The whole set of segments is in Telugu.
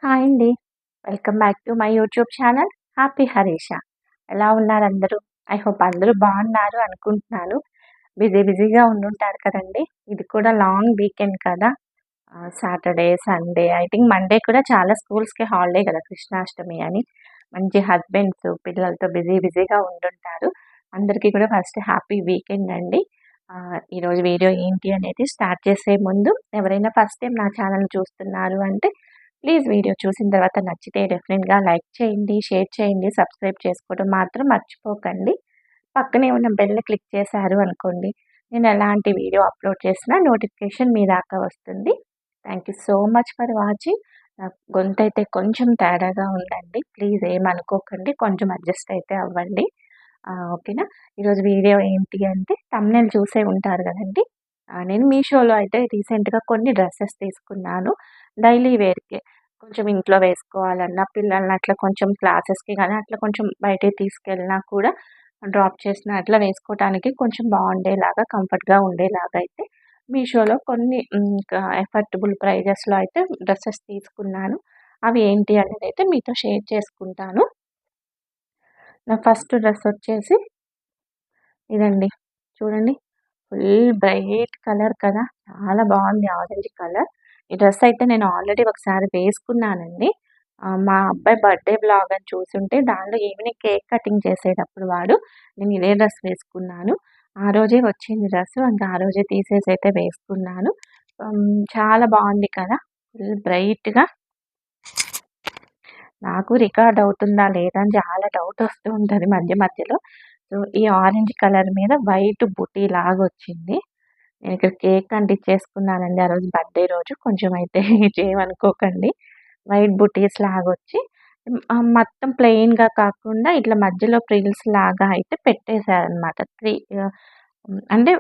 హాయ్ అండి. Welcome back to my YouTube channel happy Harisha. ఎలా ఉన్నారు అందరూ? ఐ హోప్ అందరూ బాగున్నారు అనుకుంటున్నాను. బిజీగా ఉండుంటారు కదండీ! ఇది కూడా లాంగ్ వీకెండ్ కదా! Saturday, Sunday I think Monday కూడా చాలా స్కూల్స్‌కి హాలిడే కదా! కృష్ణాష్టమి అని. మంచి హస్బెండ్స్ పిల్లలతో బిజీగా ఉండుంటారు. అందరికీ కూడా ఫస్ట్ హ్యాపీ వీకెండ్ అండి. ఈరోజు వీడియో ఏంటి అనేది స్టార్ట్ చేసే ముందు ఎవరైనా ఫస్ట్ టైం నా ఛానల్ చూస్తున్నారు అంటే ప్లీజ్ వీడియో చూసిన తర్వాత నచ్చితే డెఫినెట్‌గా లైక్ చేయండి, షేర్ చేయండి, సబ్స్క్రైబ్ చేసుకోవడం మాత్రం మర్చిపోకండి. పక్కనే ఉన్న బెల్ క్లిక్ చేశారు అనుకోండి, నేను ఎలాంటి వీడియో అప్లోడ్ చేసినా నోటిఫికేషన్ మీ దాకా వస్తుంది. Thank you so much for watching. గొంతైతే కొంచెం తేడాగా ఉందండి. ప్లీజ్ ఏమనుకోకండి. కొంచెం అడ్జస్ట్ అయితే అవ్వండి. ఓకేనా? ఈరోజు వీడియో ఏంటి అంటే థంబ్‌నెయిల్ చూసే ఉంటారు కదండీ! నేను మీషోలో అయితే రీసెంట్‌గా కొన్ని డ్రెసెస్ తీసుకున్నాను. డైలీ వేర్‌కి. కొంచెం ఇంట్లో వేసుకోవాలన్నా, పిల్లల్ని అట్లా కొంచెం క్లాసెస్‌కి గానీ, అట్లా కొంచెం బయటికి తీసుకెళ్ళినా కూడా డ్రాప్ చేసినా అట్లా వేసుకోవటానికి కొంచెం బాగుండేలాగా, కంఫర్ట్‌గా ఉండేలాగా అయితే మీషోలో కొన్ని ఎఫర్టబుల్ ప్రైజెస్‌లో అయితే డ్రెసెస్ తీసుకున్నాను. అవి ఏంటి అనేదైతే మీతో షేర్ చేసుకుంటాను. నా ఫస్ట్ డ్రెస్ వచ్చేసి ఇదండి. చూడండి. ఫుల్ బ్రైట్ కలర్ కదా! చాలా బాగుంది ఆరెంజ్ కలర్. ఈ డ్రెస్ అయితే నేను ఆల్రెడీ ఒకసారి వేసుకున్నానండి. మా అబ్బాయి బర్త్‌డే వ్లాగ్ అని చూసుంటే దానిలో ఈవినింగ్ కేక్ కటింగ్ చేసేటప్పుడు నేను ఇదే డ్రెస్ వేసుకున్నాను. ఆ రోజే వచ్చింది డ్రెస్. ఇంకా ఆ రోజే తీసేసి అయితే వేసుకున్నాను. చాలా బాగుంది కదా! ఫుల్ బ్రైట్‌గా నాకు రికార్డ్ అవుతుందా లేదా అని చాలా డౌట్ వస్తూ ఉంటది మధ్యలో. సో, ఈ ఆరెంజ్ కలర్ మీద వైట్ బుటీ లాగొచ్చింది. నేనిక్కడ కేక్ అంటించేసుకున్నానండి ఆ రోజు బర్త్‌డే రోజు. కొంచెం అయితే ఏమనుకోకండి. వైట్ బుటీస్ లాగొచ్చి మొత్తం ప్లెయిన్‌గా కాకుండా ఇట్లా మధ్యలో ఫ్రిల్స్ లాగా అయితే పెట్టేశారనమాట. అంటే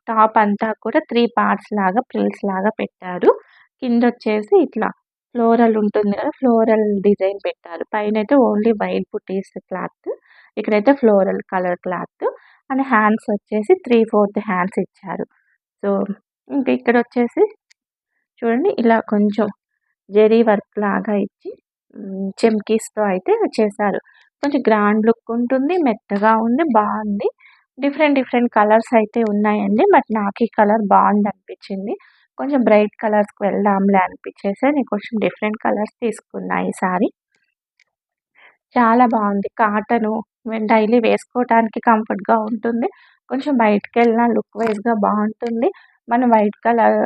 టాప్ అంతా కూడా 3 పార్ట్స్ లాగా ఫ్రిల్స్ లాగా పెట్టారు. కిందొచ్చేసి ఇట్లా ఫ్లోరల్ ఉంటుంది కదా! ఫ్లోరల్ డిజైన్ పెట్టారు. పైనైతే ఓన్లీ వైట్ బుటీస్ క్లాత్. ఇక్కడైతే floral colour cloth. And hands వచ్చేసి 3/4 హ్యాండ్స్ ఇచ్చారు. సో, ఇంక ఇక్కడొచ్చేసి చూడండి ఇలా కొంచెం జెరీ వర్క్ లాగా ఇచ్చి చెమ్కీస్‌తో అయితే చేశారు. కొంచెం గ్రాండ్ లుక్ ఉంటుంది. మెత్తగా ఉంది. బావుంది. డిఫరెంట్ కలర్స్ అయితే ఉన్నాయండి. బట్ నాకు ఈ కలర్ బావుందనిపించింది. కొంచెం బ్రైట్ కలర్స్‌కి వెళ్దాంలే అనిపించేసి నేను కొంచెం డిఫరెంట్ కలర్స్ తీసుకున్నా ఈసారి. చాలా బావుంది. కాటను డైలీ వేసుకోవటానికి కంఫర్ట్‌గా ఉంటుంది. కొంచెం బయటికెళ్ళినా లుక్ వైస్‌గా బావుంటుంది. మనం వైట్ కలర్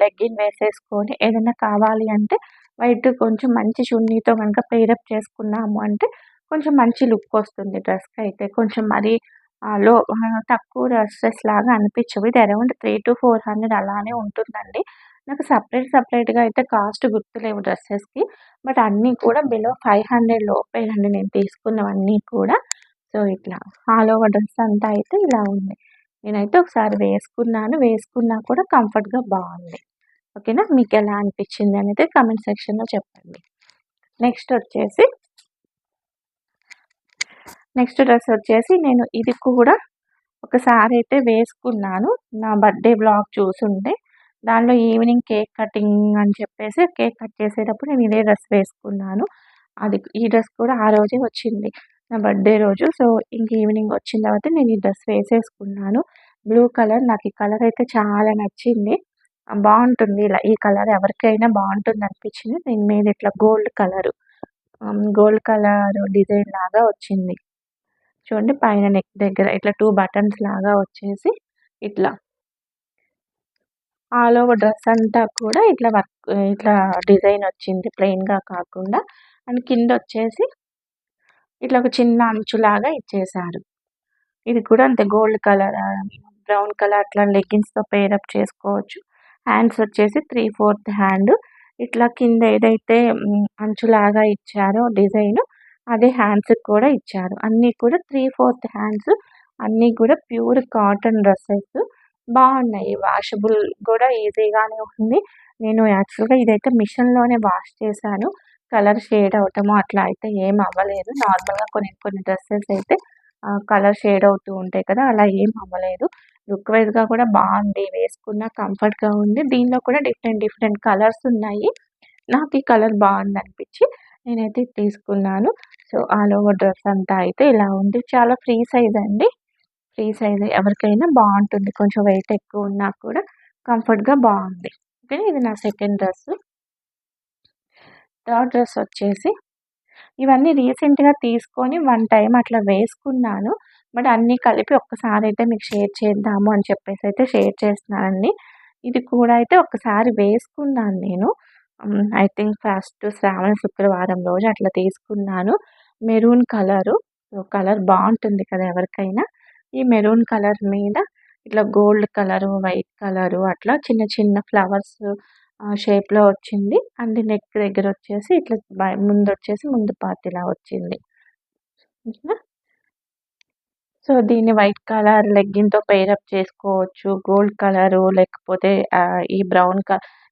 లెగ్గిన్ వేసేసుకొని ఏదైనా కావాలి అంటే వైట్ కొంచెం మంచి చున్నీతో గనుక పెయిరప్ చేసుకున్నాము అంటే కొంచెం మంచి లుక్ వస్తుంది డ్రెస్‌కైతే. కొంచెం మరీ తక్కువ డ్రెసెస్ లాగా అనిపించవు. ఇది అరౌండ్ 300-400 అలానే ఉంటుందండి. నాకు సెపరేట్‌గా అయితే కాస్ట్ గుర్తులేవు డ్రెసెస్‌కి. బట్ అన్నీ కూడా బిలో 500 లోపేనండి నేను తీసుకున్నవన్నీ కూడా. సో, ఇట్లా ఆల్ ఓవర్ డ్రెస్ అంతా అయితే ఇలా ఉంది. నేనైతే ఒకసారి వేసుకున్నాను. వేసుకున్నా కూడా కంఫర్ట్‌గా బావుంది. ఓకేనా? మీకెలా అనిపిచ్చింది అనేది కామెంట్ సెక్షన్‌లో చెప్పండి. నెక్స్ట్ వచ్చేసి నెక్స్ట్ డ్రెస్ వచ్చేసి నేను ఇది కూడా ఒకసారైతే వేసుకున్నాను. నా బర్త్‌డే వ్లాగ్ చూసుంటే. దానిలో ఈవినింగ్ కేక్ కటింగ్ అని చెప్పేసి కేక్ కట్ చేసేటప్పుడు నేను ఇదే డ్రెస్ వేసుకున్నాను. ఈ డ్రెస్ కూడా ఆ రోజే వచ్చింది. నా బర్త్‌డే రోజు. సో, ఇంక ఈవినింగ్ వచ్చిన తర్వాత నేను ఈ డ్రెస్ వేసేసుకున్నాను. బ్లూ కలర్ నాకు ఈ కలర్ అయితే చాలా నచ్చింది. బావుంటుంది ఇలా ఈ కలర్ ఎవరికైనా బావుంటుందనిపించింది. దీని మీద ఇట్లా గోల్డ్ కలర్ డిజైన్ లాగా వచ్చింది. చూడండి పైన నెక్ దగ్గర ఇట్లా 2 బటన్స్ లాగా వచ్చేసి ఇట్లా ఆల్ ఓవర్ డ్రెస్ అంతా కూడా ఇట్లా డిజైన్ వచ్చింది ప్లెయిన్‌గా కాకుండా. అండ్ కిందొచ్చేసి ఇట్లా ఒక చిన్న అంచులాగా ఇచ్చేశారు. ఇది కూడా అంతే గోల్డ్ కలర్ బ్రౌన్ కలర్ అట్లా లెగ్గిన్స్‌తో పెయిరప్ చేసుకోవచ్చు. హ్యాండ్స్ వచ్చేసి 3/4 హ్యాండ్. ఇట్లా కింద ఏదైతే అంచులాగా ఇచ్చారో డిజైను అదే హ్యాండ్స్‌కి కూడా ఇచ్చారు. అన్నీ కూడా 3/4 హ్యాండ్స్. అన్నీ కూడా ప్యూర్ కాటన్ డ్రెసెస్. బావున్నాయి. వాషబుల్ కూడా ఈజీగానే ఉంది. నేను యాక్చువల్‌గా ఇదైతే మిషన్‌లోనే వాష్ చేశాను. కలర్ షేడ్ అవ్వటము అట్లా అయితే ఏం అవ్వలేదు. నార్మల్‌గా కొన్ని డ్రెసెస్ అయితే కలర్ షేడ్ అవుతూ ఉంటాయి కదా! అలా ఏం అవ్వలేదు. లుక్ వైస్‌గా కూడా బావుంది. వేసుకున్న కంఫర్ట్‌గా ఉంది. దీనిలో కూడా డిఫరెంట్ కలర్స్ ఉన్నాయి. నాకు ఈ కలర్ బాగుందనిపించి నేనైతే ఇది తీసుకున్నాను. సో, ఆల్ ఓవర్ డ్రెస్ అంతా అయితే ఇలా ఉంది. చాలా ఫ్రీ సైజ్ అండి. ఫ్రీ సైజ్ ఎవరికైనా బాగుంటుంది. కొంచెం వెయిట్ ఎక్కువ ఉన్నా కూడా కంఫర్ట్‌గా బాగుంది. ఓకే. ఇది నా సెకండ్ డ్రెస్. థర్డ్ డ్రెస్ వచ్చేసి ఇవన్నీ రీసెంట్‌గా తీసుకొని వన్ టైమ్ అట్లా వేసుకున్నాను. బట్ అన్నీ కలిపి ఒక్కసారైతే మీకు షేర్ చేద్దాము అని చెప్పేసయితే షేర్ చేస్తున్నానండి. ఇది కూడా అయితే ఒక్కసారి వేసుకున్నాను నేను. ఐ థింక్ ఫస్ట్ శ్రావణ శుక్రవారం రోజు అట్లా తీసుకున్నాను. Maroon colour. సో, కలర్ బావుంటుంది కదా ఎవరికైనా. ఈ మెరూన్ కలర్ మీద ఇట్లా గోల్డ్ కలరు, వైట్ కలరు అట్లా చిన్న చిన్న ఫ్లవర్స్ షేప్‌లో వచ్చింది. అండ్ నెక్ దగ్గరొచ్చేసి ఇట్లా ముందొచ్చేసి ముందు పార్ట్ ఇలా వచ్చింది. ఓకేనా. సో, దీన్ని వైట్ కలర్ లెగ్గిన్‌తో పెయిరప్ చేసుకోవచ్చు. గోల్డ్ కలరు లేకపోతే ఈ బ్రౌన్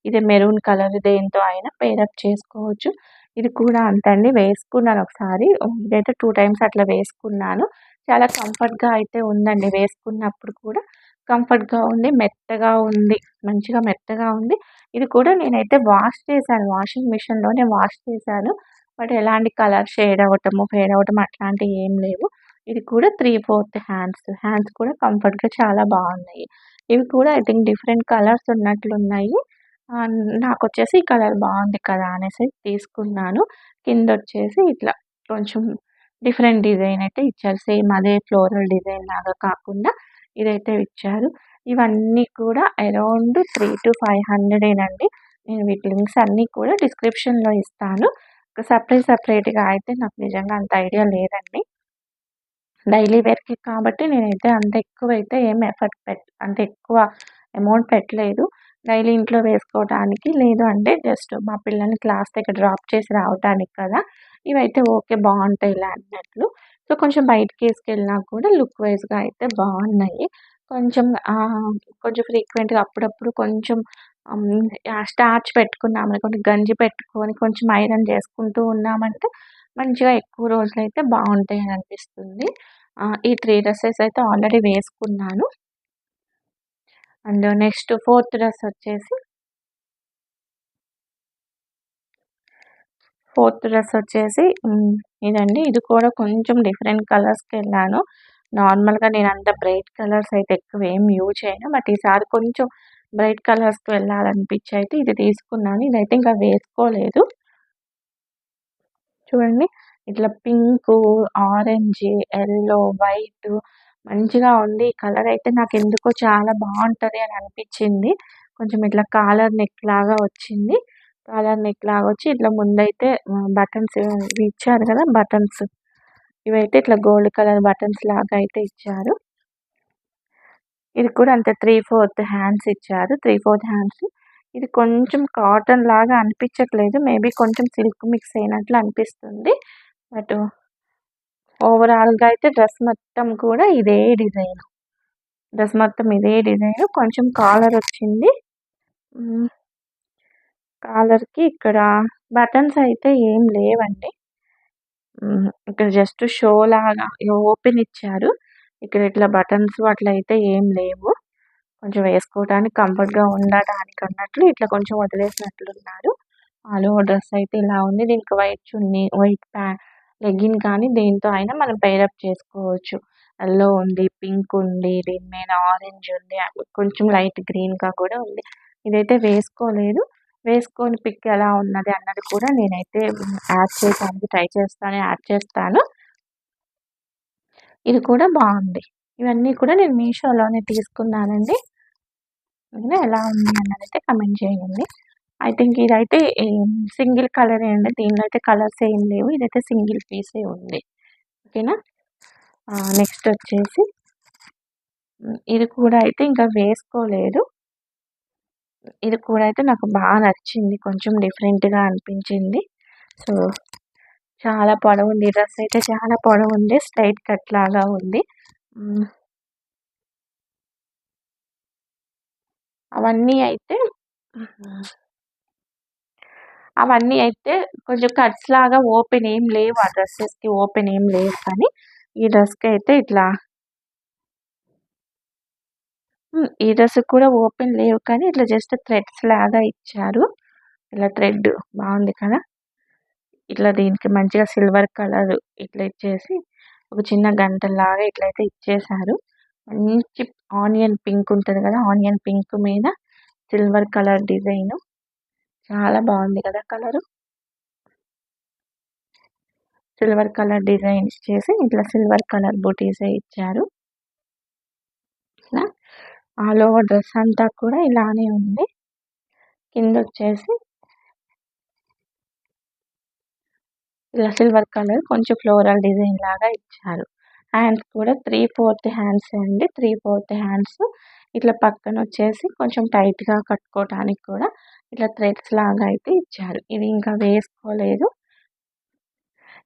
ఇది మెరూన్ కలర్ దేనితో అయినా పెయిరప్ చేసుకోవచ్చు. ఇది కూడా అంతే అండి. వేసుకున్నాను ఒకసారి. ఇదైతే 2 టైమ్స్ అట్లా వేసుకున్నాను. చాలా కంఫర్ట్‌గా అయితే ఉందండి. వేసుకున్నప్పుడు కూడా కంఫర్ట్‌గా ఉంది. మెత్తగా ఉంది. మంచిగా మెత్తగా ఉంది. ఇది కూడా నేనైతే వాష్ చేశాను. వాషింగ్ మిషన్‌లోనే వాష్ చేశాను. బట్ ఎలాంటి కలర్ షేడ్ అవ్వటము, ఫేడ్ అవ్వటం అట్లాంటివి ఏం లేవు. ఇది కూడా 3/4 హ్యాండ్స్. హ్యాండ్స్ కూడా కంఫర్ట్‌గా చాలా బాగున్నాయి. ఇవి కూడా ఐ థింక్ డిఫరెంట్ కలర్స్ ఉన్నట్లున్నాయి. ఆహ్, నాకొచ్చేసి ఈ కలర్ బాగుంది కదా అనేసి తీసుకున్నాను. కిందొచ్చేసి ఇట్లా కొంచెం డిఫరెంట్ డిజైన్ అయితే ఇచ్చారు. సేమ్ అదే ఫ్లోరల్ డిజైన్ లాగా కాకుండా ఇదైతే ఇచ్చారు. ఇవన్నీ కూడా అరౌండ్ 3-500 నేను వీటి లింక్స్ అన్నీ కూడా డిస్క్రిప్షన్‌లో ఇస్తాను. సెపరేట్‌గా అయితే నాకు నిజంగా అంత ఐడియా లేదండి. డైలీ వేర్‌కి కాబట్టి నేనైతే అంత ఎక్కువైతే ఏం ఎఫర్ట్ అంటే ఎక్కువ అమౌంట్ పెట్టలేదు. డైలీ ఇంట్లో వేసుకోవటానికి, లేదు అంటే జస్ట్ మా పిల్లల్ని క్లాస్ దగ్గర డ్రాప్ చేసి రావటానికి కదా! ఇవైతే ఓకే. బావుంటాయిలే అన్నట్లు. సో, కొంచెం బయటికేసుకెళ్ళినా కూడా లుక్ వైస్‌గా అయితే బావున్నాయి. కొంచెం కొంచెం ఫ్రీక్వెంట్‌గా అప్పుడప్పుడు కొంచెం స్టార్చ్ పెట్టుకున్నామనుకోండి, గంజి పెట్టుకొని కొంచెం ఐరన్ చేసుకుంటూ ఉన్నామంటే మంచిగా ఎక్కువ రోజులైతే బావుంటాయని అనిపిస్తుంది. ఈ 3 డ్రెసెస్ అయితే ఆల్రెడీ వేసుకున్నాను. అండ్ నెక్స్ట్ ఫోర్త్ డ్రెస్ వచ్చేసి ఇదండి. ఇది కూడా కొంచెం డిఫరెంట్ కలర్స్‌కెళ్ళాను. నార్మల్‌గా నేనంత బ్రైట్ కలర్స్ అయితే ఎక్కువ ఏం యూజ్ చేయను. బట్ ఈసారి కొంచెం బ్రైట్ కలర్స్‌కి వెళ్ళాలనిపించి అయితే ఇది తీసుకున్నాను. ఇదైతే ఇంకా వేసుకోలేదు. చూడండి. ఇట్లా పింకు, ఆరెంజ్, యెల్లో, వైట్ మంచిగా ఉంది. ఈ కలర్ అయితే నాకెందుకో చాలా బావుంటది అని అనిపిచ్చింది. కొంచెం ఇట్లా కాలర్ నెక్ లాగా వచ్చింది. కాలర్ నెక్ లాగా వచ్చి ఇట్లా ముందైతే బటన్స్ ఇవి ఇచ్చారు కదా! బటన్స్. ఇవైతే ఇట్లా గోల్డ్ కలర్ బటన్స్ లాగా అయితే ఇచ్చారు. ఇది కూడా అంతే 3/4 హ్యాండ్స్ ఇచ్చారు. 3/4 హ్యాండ్స్. ఇది కొంచెం కాటన్ లాగా అనిపించట్లేదు. మేబీ కొంచెం సిల్క్ మిక్స్ అయినట్లు అనిపిస్తుంది. బట్ ఓవరాల్‌గా అయితే డ్రెస్ మొత్తం కూడా ఇదే డిజైన్. డ్రెస్ మొత్తం ఇదే డిజైన్. కొంచెం కాలరొచ్చింది. హ్మ్. కాలర్‌కి ఇక్కడ బటన్స్ అయితే ఏం లేవండి. ఇక్కడ జస్ట్ షో లాగా ఓపెన్ ఇచ్చారు. ఇక్కడ ఇట్లా బటన్స్ అట్లయితే ఏం లేవు. కొంచెం వేసుకోవడానికి కంఫర్ట్‌గా ఉండడానికి అన్నట్లు ఇట్లా కొంచెం వదిలేసినట్లున్నారు. ఆల్ ఓవర్ డ్రెస్ అయితే ఇలా ఉంది. దీనికి వైట్ చున్నీ, వైట్ లెగ్గిన్ కానీ దేనితో అయినా మనం పెయిరప్ చేసుకోవచ్చు. యెల్లో ఉంది, పింక్ ఉంది, దీని మీద ఆరెంజ్ ఉంది, కొంచెం లైట్ గ్రీన్‌గా కూడా ఉంది. ఇదైతే వేసుకోలేదు. వేసుకొని పిక్ ఎలా ఉన్నది అన్నది కూడా నేనైతే యాడ్ చేయడానికి ట్రై చేస్తాను. యాడ్ చేస్తాను. ఇది కూడా బావుంది. ఇవన్నీ కూడా నేను మీషోలోనే తీసుకున్నానండి. ఓకేనా. ఎలా ఉంది అన్నదైతే కామెంట్ చేయండి. ఐ థింక్ ఇదైతే సింగిల్ కలరే అండి. దీనిలో అయితే కలర్స్ ఏం లేవు. ఇదైతే సింగిల్ పీసే ఉంది. ఓకేనా. నెక్స్ట్ వచ్చేసి ఇది కూడా అయితే ఇంకా వేసుకోలేదు. ఇది కూడా అయితే నాకు బాగా నచ్చింది. కొంచెం డిఫరెంట్‌గా అనిపించింది. సో, చాలా పొడవుంది. డ్రెస్ అయితే చాలా పొడవుంది. స్ట్రెయిట్ కట్ లాగా ఉంది. హ్మ్. అవన్నీ అయితే అవన్నీ అయితే కొంచెం కట్స్ లాగా ఓపెన్ ఏం లేవు. ఆ డ్రెసెస్‌కి ఓపెన్ ఏం లేవు కానీ, ఈ డ్రెస్‌కైతే ఇట్లా ఈ డ్రెస్‌కి కూడా ఓపెన్ లేవు కానీ, ఇట్లా జస్ట్ థ్రెడ్స్ లాగా ఇచ్చారు. ఇలా థ్రెడ్ బాగుంది కదా. ఇట్లా దీనికి మంచిగా సిల్వర్ కలర్ ఇట్లా ఇచ్చేసి ఒక చిన్న గంటలాగా ఇట్లయితే ఇచ్చేసారు. మంచి ఆనియన్ పింక్ ఉంటుంది కదా, ఆనియన్ పింక్ మీద సిల్వర్ కలర్ డిజైన్ చాలా బాగుంది కదా కలరు. సిల్వర్ కలర్ డిజైన్ ఇచ్చేసి ఇట్లా సిల్వర్ కలర్ బూటీసే ఇచ్చారు. ఇలా ఆల్ ఓవర్ డ్రెస్ అంతా కూడా ఇలానే ఉంది. కింద వచ్చేసి ఇలా సిల్వర్ కలర్ కొంచెం ఫ్లోరల్ డిజైన్ లాగా ఇచ్చారు. హ్యాండ్స్ కూడా 3/4 హ్యాండ్స్ అండి. 3/4 హ్యాండ్స్ ఇట్లా పక్కన వచ్చేసి కొంచెం టైట్‌గా కట్టుకోవటానికి కూడా ఇట్లా థ్రెడ్స్ లాగా అయితే ఇచ్చారు. ఇది ఇంకా వేసుకోలేదు.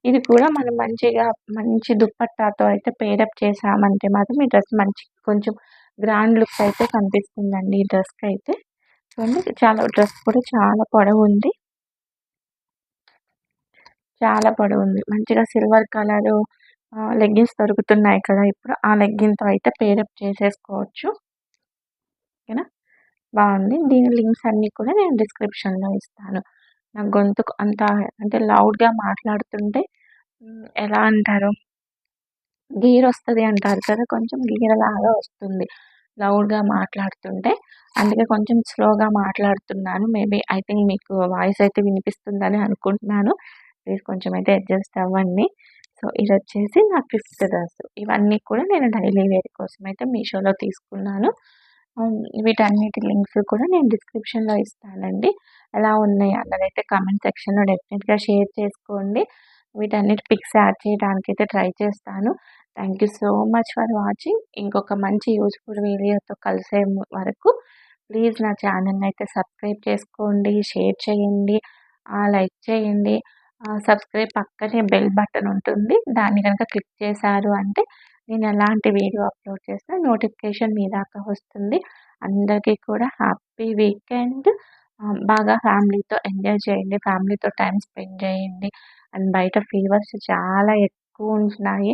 ఇది కూడా మనం మంచిగా మంచి దుప్పట్టాతో అయితే పేరప్ చేసామంటే మాత్రం ఈ డ్రెస్ మంచి కొంచెం గ్రాండ్ లుక్ అయితే కనిపిస్తుందండి ఈ డ్రెస్‌కైతే. చూడండి చాలా డ్రెస్ కూడా చాలా పొడవుంది. చాలా పొడవుంది. మంచిగా సిల్వర్ కలరు లెగ్గిన్స్ దొరుకుతున్నాయి కదా ఇప్పుడు. ఆ లెగ్గిన్‌తో అయితే పేరప్ చేసేసుకోవచ్చు. ఓకేనా. బావుంది. దీని లింక్స్ అన్నీ కూడా నేను డిస్క్రిప్షన్‌లో ఇస్తాను. నా గొంతుకు అంత అంటే లౌడ్‌గా మాట్లాడుతుంటే ఎలా అంటారు? గీరొస్తది అంటారు కదా! కొంచెం గీరలాగా వస్తుంది లౌడ్‌గా మాట్లాడుతుంటే. అందుకే కొంచెం స్లోగా మాట్లాడుతున్నాను. మేబీ ఐ థింక్ మీకు వాయిస్ అయితే వినిపిస్తుందని అనుకుంటున్నాను. ప్లీజ్ కొంచెం అయితే అడ్జస్ట్ అవ్వండి. సో, ఇదొచ్చేసి నా ఫిఫ్త్ డ్రెస్. ఇవన్నీ కూడా నేను డైలీ వేర్ కోసమైతే మీషోలో తీసుకున్నాను. వీటన్నిటి లింక్స్ కూడా నేను డిస్క్రిప్షన్‌లో ఇస్తానండి. ఎలా ఉన్నాయి అన్నదైతే కామెంట్ సెక్షన్‌లో డెఫినిట్‌గా షేర్ చేసుకోండి. వీటన్నిటి పిక్స్ యాడ్ చేయడానికైతే ట్రై చేస్తాను. Thank you so much for watching. ఇంకొక మంచి యూజ్‌ఫుల్ వీడియోతో కలిసే వరకు ప్లీజ్ నా ఛానల్‌ని అయితే సబ్స్క్రైబ్ చేసుకోండి, షేర్ చేయండి, లైక్ చేయండి. సబ్స్క్రైబ్ పక్కనే బెల్ బటన్ ఉంటుంది. దాన్ని గనుక క్లిక్ చేశారు అంటే నేను ఎలాంటి వీడియో అప్లోడ్ చేసినా నోటిఫికేషన్ మీ దాకా వస్తుంది. అందరికీ కూడా హ్యాపీ వీకెండ్. బాగా ఫ్యామిలీతో ఎంజాయ్ చేయండి. ఫ్యామిలీతో టైమ్ స్పెండ్ చేయండి. అండ్ బయట ఫీవర్స్ చాలా ఎక్కువుంటున్నాయి.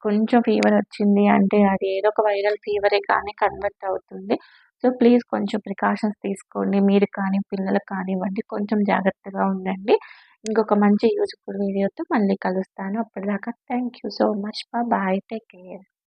కొంచెం ఫీవర్ వచ్చింది అంటే అది ఏదో ఒక వైరల్ ఫీవరే కానీ కన్వర్ట్ అవుతుంది. సో, ప్లీజ్ కొంచెం ప్రికాషన్స్ తీసుకోండి. మీరు కానీ, పిల్లలకు కానివ్వండి కొంచెం జాగ్రత్తగా ఉండండి. ఇంకొక మంచి యూజ్‌ఫుల్ వీడియోతో మళ్ళీ కలుస్తాను. అప్పటిదాకా thank you so much. Bye. Take care.